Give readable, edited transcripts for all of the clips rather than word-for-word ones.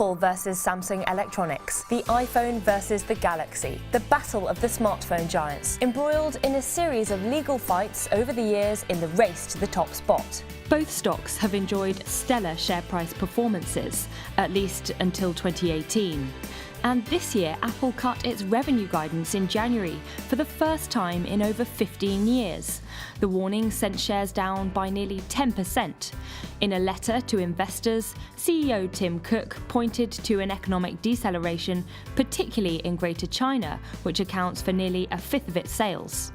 Apple versus Samsung Electronics, the iPhone versus the Galaxy, the battle of the smartphone giants, embroiled in a series of legal fights over the years in the race to the top spot. Both stocks have enjoyed stellar share price performances, at least until 2018. And this year, Apple cut its revenue guidance in January for the first time in over 15 years. The warning sent shares down by nearly 10%. In a letter to investors, CEO Tim Cook pointed to an economic deceleration, particularly in Greater China, which accounts for nearly a fifth of its sales.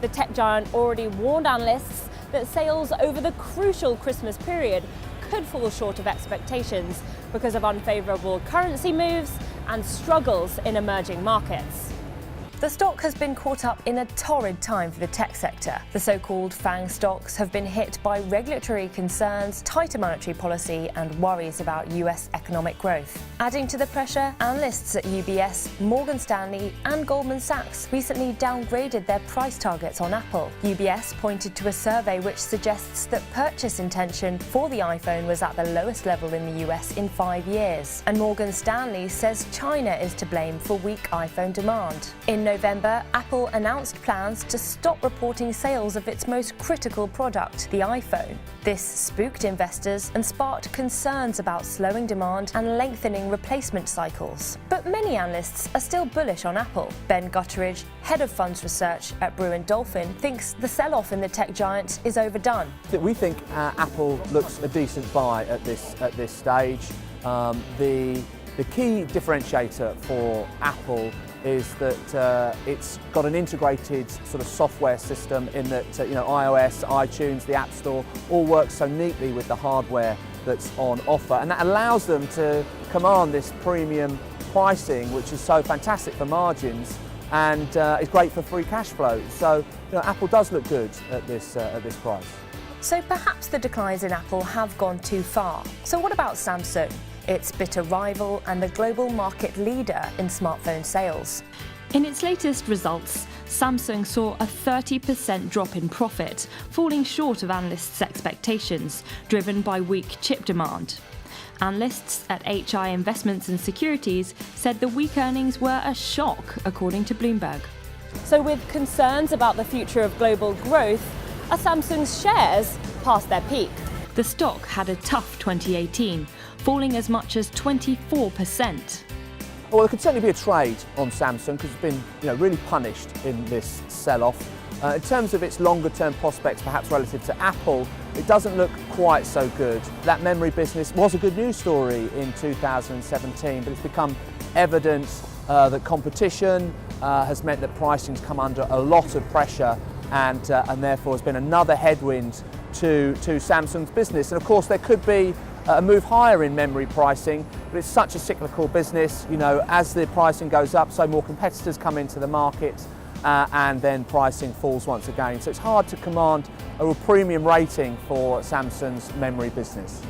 The tech giant already warned analysts that sales over the crucial Christmas period could fall short of expectations because of unfavourable currency moves and struggles in emerging markets. The stock has been caught up in a torrid time for the tech sector. The so-called FANG stocks have been hit by regulatory concerns, tighter monetary policy and worries about US economic growth. Adding to the pressure, analysts at UBS, Morgan Stanley and Goldman Sachs recently downgraded their price targets on Apple. UBS pointed to a survey which suggests that purchase intention for the iPhone was at the lowest level in the US in 5 years. And Morgan Stanley says China is to blame for weak iPhone demand. In November, Apple announced plans to stop reporting sales of its most critical product, the iPhone. This spooked investors and sparked concerns about slowing demand and lengthening replacement cycles. But many analysts are still bullish on Apple. Ben Gutteridge, head of funds research at Brewin Dolphin, thinks the sell-off in the tech giant is overdone. We think Apple looks a decent buy at this stage. The key differentiator for Apple is that it's got an integrated sort of software system in that iOS, iTunes, the App Store all work so neatly with the hardware that's on offer, and that allows them to command this premium pricing, which is so fantastic for margins and is great for free cash flow. So Apple does look good at this price. So perhaps the declines in Apple have gone too far. So what about Samsung, its bitter rival and the global market leader in smartphone sales? In its latest results, Samsung saw a 30% drop in profit, falling short of analysts' expectations, driven by weak chip demand. Analysts at HI Investments and Securities said the weak earnings were a shock, according to Bloomberg. So with concerns about the future of global growth, are Samsung's shares past their peak? The stock had a tough 2018, falling as much as 24%. Well, there could certainly be a trade on Samsung because it's been really punished in this sell-off. In terms of its longer-term prospects, perhaps relative to Apple, it doesn't look quite so good. That memory business was a good news story in 2017, but it's become evident that competition has meant that pricing's come under a lot of pressure and therefore has been another headwind to Samsung's business. And of course there could be a move higher in memory pricing, but it's such a cyclical business. As the pricing goes up, so more competitors come into the market and then pricing falls once again. So it's hard to command a real premium rating for Samsung's memory business.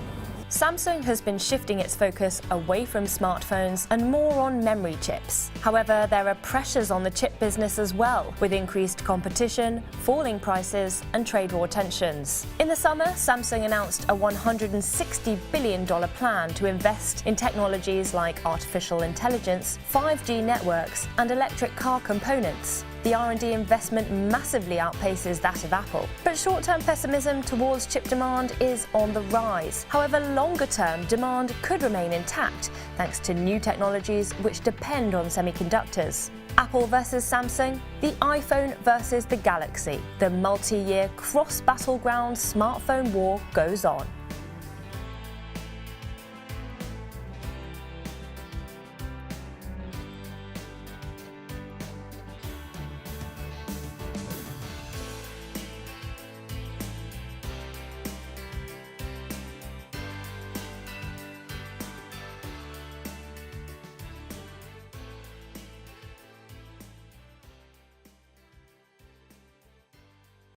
Samsung has been shifting its focus away from smartphones and more on memory chips. However, there are pressures on the chip business as well, with increased competition, falling prices and trade war tensions. In the summer, Samsung announced a $160 billion plan to invest in technologies like artificial intelligence, 5G networks and electric car components. The R&D investment massively outpaces that of Apple. But short-term pessimism towards chip demand is on the rise. However, longer-term demand could remain intact thanks to new technologies which depend on semiconductors. Apple versus Samsung, the iPhone versus the Galaxy. The multi-year cross-battleground smartphone war goes on.